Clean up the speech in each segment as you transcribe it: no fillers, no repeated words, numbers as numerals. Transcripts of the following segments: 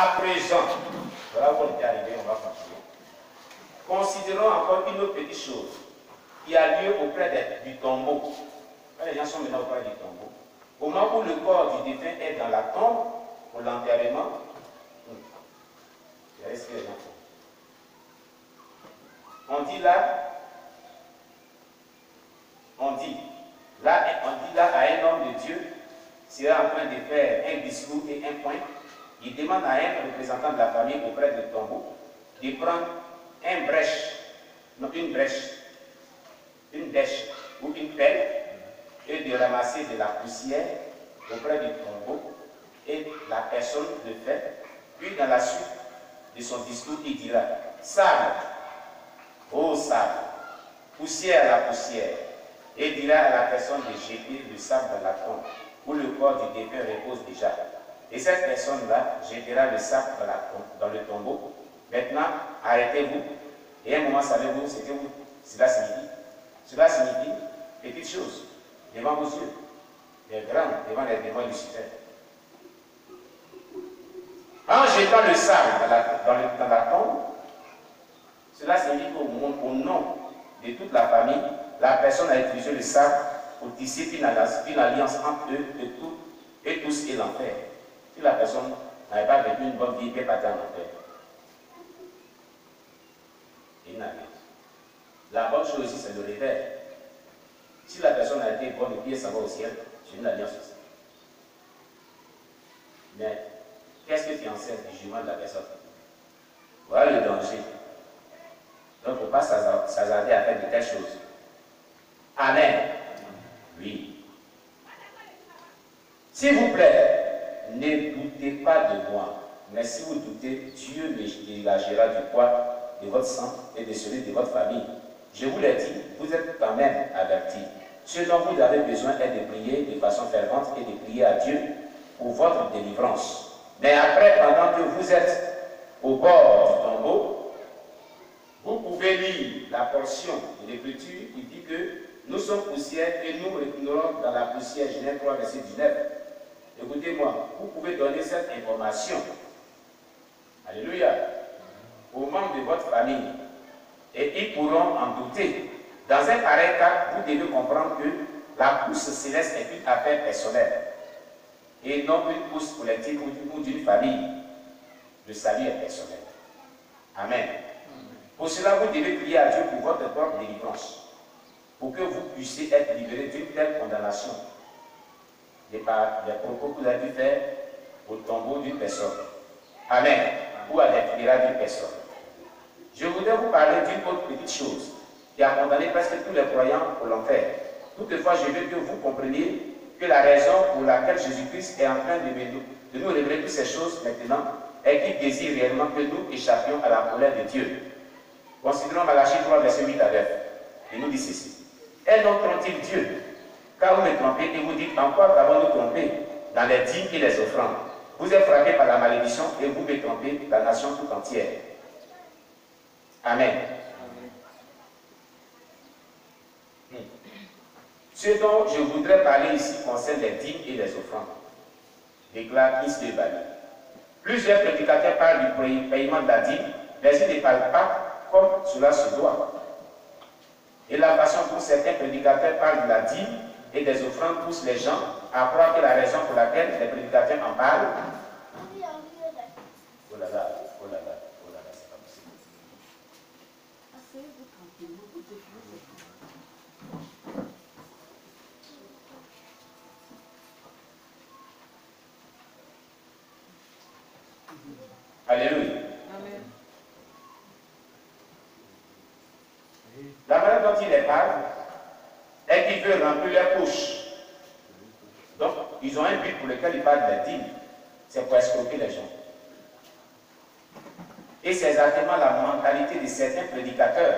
À présent, voilà où on est arrivé, on va continuer. Considérons encore une autre petite chose qui a lieu auprès du tombeau. Quand les gens sont maintenant auprès du tombeau, au moment où le corps du défunt est dans la tombe, pour l'enterrement, c'est ce que les gens font. On dit là à un homme de Dieu, s'il est en train de faire un discours et un point, il demande à un représentant de la famille auprès du tombeau de prendre une dèche ou une pelle et de ramasser de la poussière auprès du tombeau, et la personne le fait. Puis dans la suite de son discours, il dira: sable, ô sable, poussière la poussière, et dira à la personne de jeter le sable dans la tombe où le corps du défunt repose déjà. Et cette personne-là jettera le sable dans le tombeau. Maintenant, arrêtez-vous. Et un moment, savez-vous ce que cela signifie? Cela signifie petite chose devant vos yeux, mais grande devant les démons Lucifer. En jetant le sable dans la tombe, cela signifie qu'au nom de toute la famille, la personne a utilisé le sable pour tisser une alliance entre eux et tous et l'enfer. Si la personne n'avait pas vécu une bonne vie, il peut partir en enfer. Une alliance. La bonne chose aussi, c'est le réveil. Si la personne a été bonne et puis elle s'en va au ciel, c'est une alliance aussi. Mais qu'est-ce que tu enseignes du jugement de la personne? Voilà le danger. Donc, il ne faut pas s'hasarder à faire de telles choses. Amen. Oui. S'il vous plaît, ne doutez pas de moi. Mais si vous doutez, Dieu me dégagera du poids de votre sang et de celui de votre famille. Je vous l'ai dit, vous êtes quand même avertis. Ce dont vous avez besoin est de prier de façon fervente et de prier à Dieu pour votre délivrance. Mais après, pendant que vous êtes au bord du tombeau, vous pouvez lire la portion de l'Écriture qui dit que nous sommes poussière et nous retournerons dans la poussière. Genèse 3, verset 19. Écoutez-moi, vous pouvez donner cette information. Alléluia. Aux membres de votre famille. Et ils pourront en douter. Dans un pareil cas, vous devez comprendre que la course céleste est une affaire personnelle et non une course collective ou d'une famille. Le salut est personnel. Amen. Pour cela, vous devez prier à Dieu pour votre propre délivrance, pour que vous puissiez être libérés d'une telle condamnation des propos que vous avez dû faire au tombeau d'une personne. Amen. Ou à des funérailles d'une personne. Je voudrais vous parler d'une autre petite chose qui a condamné presque tous les croyants pour l'enfer. Toutefois, je veux que vous compreniez que la raison pour laquelle Jésus-Christ est en train de nous révéler toutes ces choses maintenant est qu'il désire réellement que nous échappions à la colère de Dieu. Considérons Malachie 3, verset 8 à 9. Il nous dit ceci. Est donc trompe-t-il Dieu? Car vous me trompez et vous dites: en quoi avons-nous trompé? Dans les dîmes et les offrandes. Vous êtes frappés par la malédiction et vous me trompez, la nation tout entière. Amen. Ce dont je voudrais parler ici concerne les dîmes et les offrandes. Déclare Kingsley Bali. Plusieurs prédicateurs parlent du paiement de la dîme, mais ils ne parlent pas comme cela se doit. Et la façon dont certains prédicateurs parlent de la dîme et des offrandes pousse les gens à croire que la raison pour laquelle les prédicateurs en parlent. Oh là là, oh là là, oh là là, c'est pas possible. Alléluia. Amen. La manière dont il les parle est qu'ils veulent remplir leur poche. Donc, ils ont un but pour lequel ils parlent de la dîme. C'est pour escroquer les gens. Et c'est exactement la mentalité de certains prédicateurs.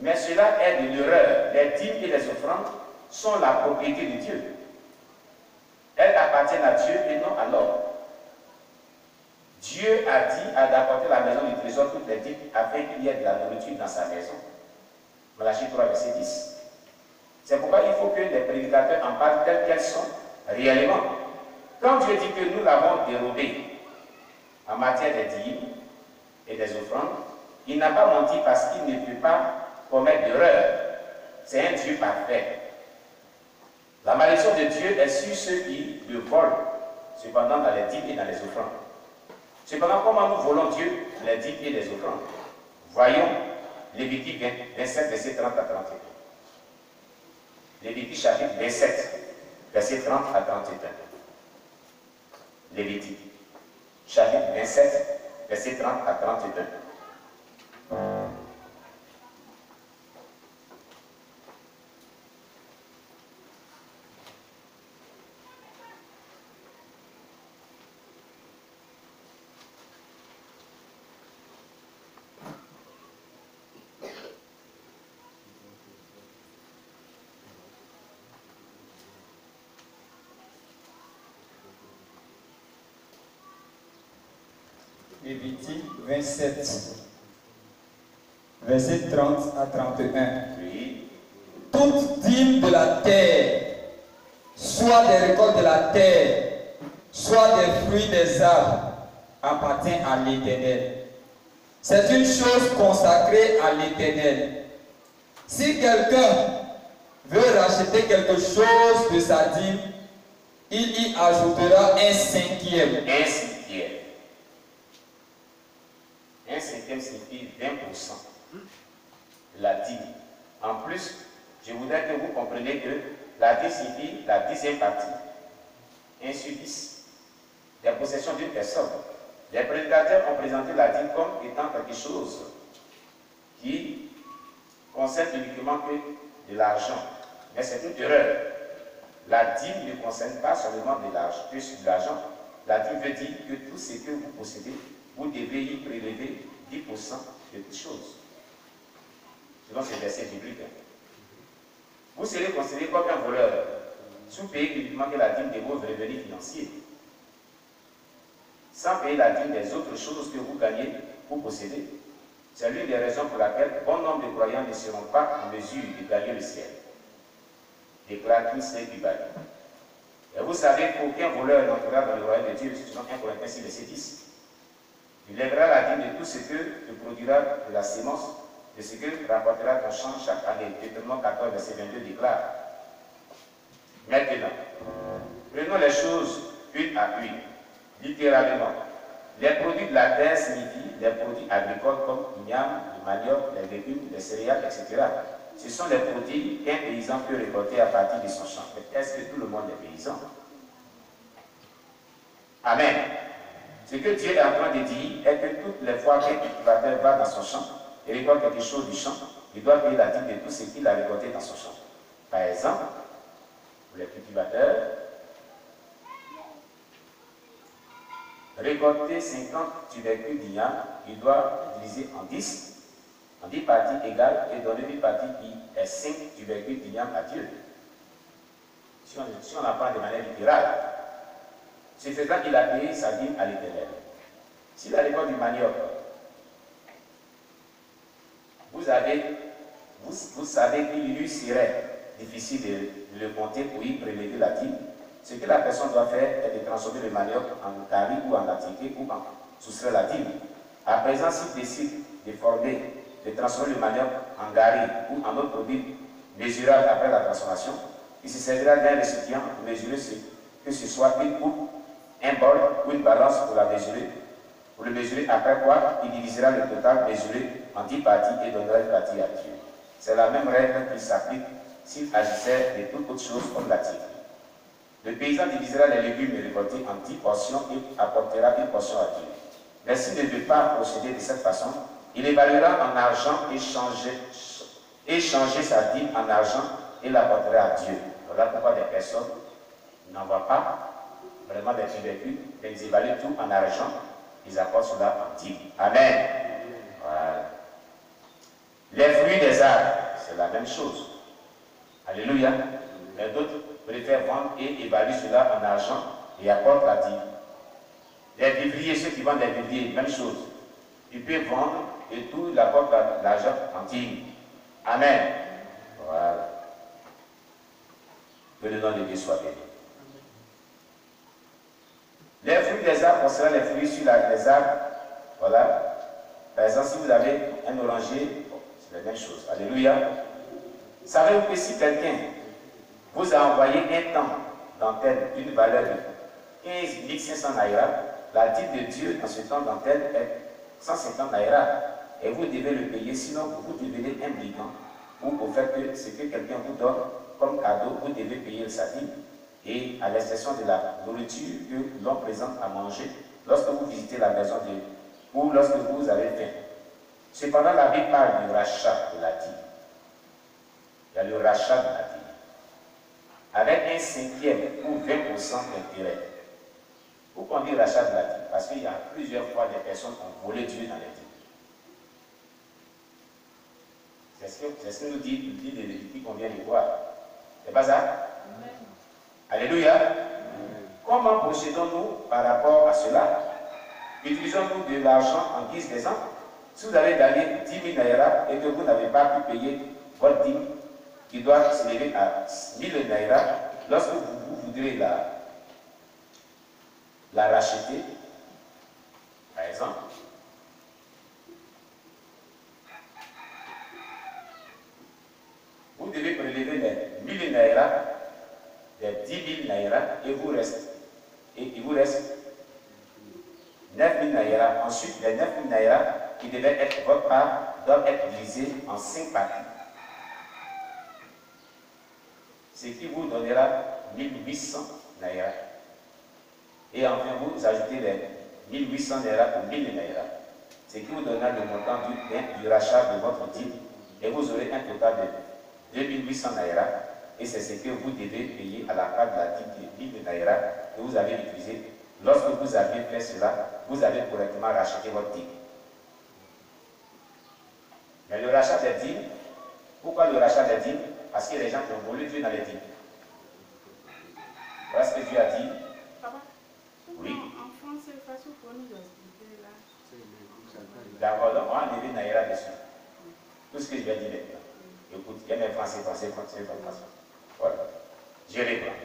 Mais cela est de l'erreur. Les dîmes et les offrandes sont la propriété de Dieu. Elles appartiennent à Dieu et non à l'homme. Dieu a dit d'apporter la maison du trésor toutes les dîmes afin qu'il y ait de la nourriture dans sa maison. Malachie 3, verset 10. C'est pourquoi il faut que les prédicateurs en parlent telles qu'elles sont réellement. Quand Dieu dit que nous l'avons dérobé, en matière des dîmes et des offrandes. Il n'a pas menti parce qu'il ne peut pas commettre d'erreur. C'est un Dieu parfait. La malédiction de Dieu est sur ceux qui le volent, cependant dans les dîmes et dans les offrandes. Cependant, comment nous volons Dieu, les dîmes et les offrandes? Voyons Lévitique 27, verset 30 à 31. Lévitique chapitre 27, verset 30 à 31. Lévitique chapitre 27, verset 30 à 31. Lévitique 27, verset 30 à 31. Oui. Toute dîme de la terre, soit des récoltes de la terre, soit des fruits des arbres, appartient à l'Éternel. C'est une chose consacrée à l'Éternel. Si quelqu'un veut racheter quelque chose de sa dîme, il y ajoutera un cinquième. Un cinquième. Un cinquième signifie 20% de la dîme. En plus, je voudrais que vous compreniez que la dîme signifie la dixième partie. 1 sur 10 des possessions d'une personne. Les prédicateurs ont présenté la dîme comme étant quelque chose qui concerne uniquement que de l'argent. Mais c'est une erreur. La dîme ne concerne pas seulement de l'argent. La dîme veut dire que tout ce que vous possédez, vous devez y prélever 10% de toutes choses. Selon ce verset biblique. Vous serez considéré comme un voleur, sous payer uniquement que la dîme de vos revenus financiers, sans payer la dîme des autres choses que vous gagnez, vous possédez. C'est l'une des raisons pour laquelle bon nombre de croyants ne seront pas en mesure de gagner le ciel. Déclare Christ du Bible. Et vous savez qu'aucun voleur n'entrera dans le royaume de Dieu, selon 1 Corinthiens 6, verset 10. Il lèvera la dîme de tout ce que te produira de la sémence, de ce que rapportera ton champ chaque année. Deutéronome 14, verset 22 déclare. Maintenant, prenons les choses une à une. Littéralement, les produits de la terre signifient les produits agricoles comme l'igname, le manioc, les légumes, les céréales, etc. Ce sont les produits qu'un paysan peut récolter à partir de son champ. Mais est-ce que tout le monde est paysan? Amen. Ce que Dieu est en train de dire est que toutes les fois qu'un cultivateur va dans son champ et récolte quelque chose du champ, il doit payer la dîme de tout ce qu'il a récolté dans son champ. Par exemple, pour les cultivateurs, récolter 50 tubercules d'igname, il doit diviser en 10 parties égales et donner une partie qui est 5 tubercules d'igname à Dieu. Si on apprend de manière littérale, ce faisant, il a payé sa dîme à l'Éternel. Si la récolte du manioc, vous savez qu'il lui serait difficile de le compter pour y prélever la dîme, ce que la personne doit faire est de transformer le manioc en cari ou en attiqué ou en soustraire la dîme. À présent, s'il décide de transformer le manioc en gari ou en autre produit mesurable après la transformation, il se servira d'un récipient pour mesurer que ce soit une coupe, un bol ou une balance pour le mesurer, après quoi il divisera le total mesuré en 10 parties et donnera une partie à Dieu. C'est la même règle qui s'applique s'il agissait de toute autre chose comme la tire. Le paysan divisera les légumes récoltés en 10 portions et apportera une portion à Dieu. Mais s'il ne veut pas procéder de cette façon, il évaluera en argent et changer sa dîme en argent et l'apportera à Dieu. Voilà pourquoi des personnes n'envoient pas vraiment des tubercules, mais ils évaluent tout en argent, ils apportent cela en dîme. Amen. Voilà. Les fruits des arbres, c'est la même chose. Alléluia. Mais d'autres préfèrent vendre et évaluent cela en argent et apportent la dîme. Les vivriers, ceux qui vendent des vivriers, même chose. Ils peuvent vendre et tout, ils apportent l'argent en dîme. Amen. Voilà. Que le nom de Dieu soit béni. Les fruits les arbres porteront les fruits sur les arbres. Voilà. Par exemple, si vous avez un oranger, c'est la même chose. Alléluia. Savez-vous que si quelqu'un vous a envoyé un temps d'antenne d'une valeur de 15 500 naira, la dîme de Dieu dans ce temps d'antenne est 150 naira. Et vous devez le payer, sinon vous devenez un brigand. Ou au fait que ce que quelqu'un vous donne comme cadeau, vous devez payer sa dîme. Et à l'exception de la nourriture que l'on présente à manger, lorsque vous visitez la maison de Dieu, ou lorsque vous avez faim. Cependant, la Bible parle du rachat de la dîme. Il y a le rachat de la dîme. Avec un 5e ou 20% d'intérêt. Pourquoi on dit rachat de la dîme? Parce qu'il y a plusieurs fois des personnes qui ont volé Dieu dans les dîmes. C'est ce que nous dit le livre de Lévitique qu'on vient de voir. C'est pas ça? Amen. Alléluia. Amen. Comment procédons-nous par rapport à cela? Utilisons-nous de l'argent en guise d'exemple? Si vous avez gagné 10 000 naira et que vous n'avez pas pu payer votre dîme, qui doit s'élever à 1 000 naira, lorsque vous voudrez la racheter, par exemple, vous devez prélever les 1 000 naira, les 10 000 naira, et il vous reste 9 000 naira. Ensuite, les 9 000 naira qui devaient être votre part doivent être divisés en 5 parties. Ce qui vous donnera 1800 naira. Et enfin, vous ajoutez les 1800 naira ou 1000 naira. Ce qui vous donnera le montant du rachat de votre dîme. Et vous aurez un total de 2800 naira. Et c'est ce que vous devez payer à la part de la dîme de 1000 naira que vous avez utilisé. Lorsque vous avez fait cela, vous avez correctement racheté votre dîme. Mais le rachat des dîmes, pourquoi le rachat des dîmes? Parce qu'il y a des gens qui ont volé Dieu dans les dîmes. Voilà ce que Dieu a dit. Papa, oui. En français, façon pour nous expliquer là. D'accord, donc on va enlever Naïra dessus. Tout ce que je vais dire maintenant. Écoute, il y a mes français. Voilà. Je reprends.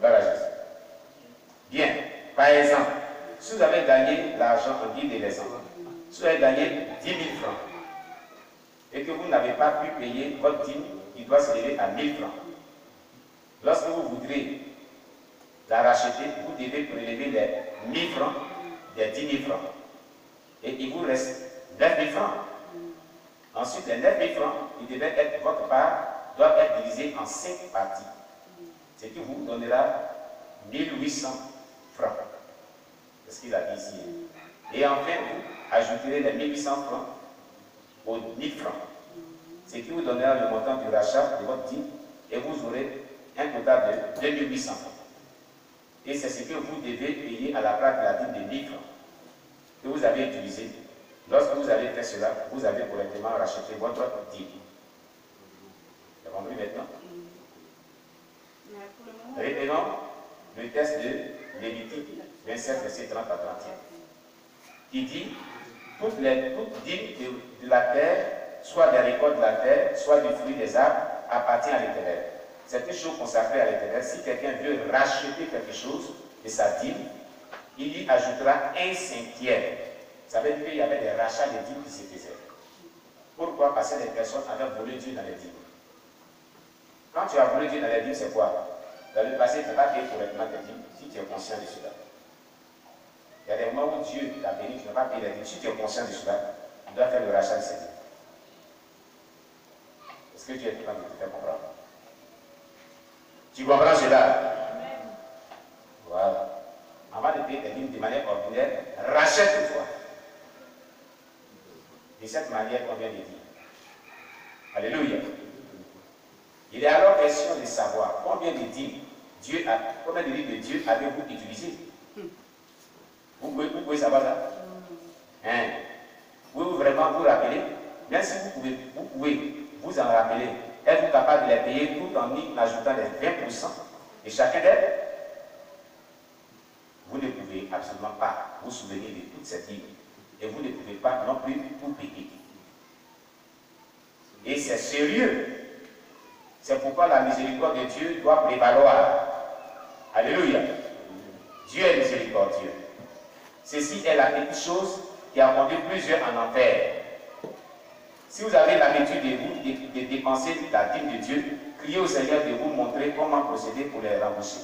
Voilà, je sais. Bien. Par exemple, si vous avez gagné l'argent en guide des enfants, si vous avez gagné 10 000 francs, et que vous n'avez pas pu payer votre dîme, il doit s'élever à 1000 francs. Lorsque vous voudrez la racheter, vous devez prélever les 1000 francs, des 10 000 francs. Et il vous reste 9 000 francs. Ensuite, les 9 000 francs, qui devaient être votre part, doivent être divisés en 5 parties. Ce qui vous donnera 1800 francs. C'est ce qu'il a dit ici. Et enfin, vous ajouterez les 1800 francs aux 1000 francs. Ce qui vous donnera le montant du rachat de votre dîme et vous aurez un total de 2800 francs. Et c'est ce que vous devez payer à la place de la dîme de 1000 francs que vous avez utilisé. Lorsque vous avez fait cela, vous avez correctement racheté votre dîme. Vous avez compris maintenant? Reprenons le texte de Lévitique 27, verset 30 à 31, qui dit toute dîme de la terre, soit des récoltes de la terre, soit du fruit des arbres, appartient à l'Éternel. C'est une chose consacrée à l'Éternel. Si quelqu'un veut racheter quelque chose de sa dîme, il y ajoutera 1/5. Ça veut dire qu'il y avait des rachats de dîmes qui se faisaient. Pourquoi? Parce que les personnes avaient volé Dieu dans les dîmes. Quand tu as volé Dieu dans les dîmes, c'est quoi? Dans le passé, tu n'as pas payé correctement tes dîmes, si tu es conscient de cela. Il y a des moments où Dieu t'a béni, tu n'as pas payé les dîmes. Si tu es conscient de cela, tu dois faire le rachat de ces dîmes. Est-ce que Dieu est capable de te faire comprendre? Tu comprends cela? Voilà. Avant de payer tes dîmes de manière ordinaire, rachète-toi. De cette manière qu'on vient de dire. Alléluia. Il est alors question de savoir combien de dîmes combien de livres de Dieu avez-vous utilisé? Vous pouvez savoir ça? Hein? Pouvez-vous vraiment vous rappeler? Même si vous pouvez vous en rappeler, êtes-vous capable de les payer tout en y ajoutant les 20% de chacun d'elles? Vous ne pouvez absolument pas vous souvenir de toutes ces dîmes. Et vous ne pouvez pas non plus tout payer. Et c'est sérieux. C'est pourquoi la miséricorde de Dieu doit prévaloir. Alléluia. Dieu. Ceci est la petite chose qui a conduit plusieurs en enfer. Si vous avez l'habitude de dépenser la dîme de Dieu, criez au Seigneur de vous montrer comment procéder pour les rembourser.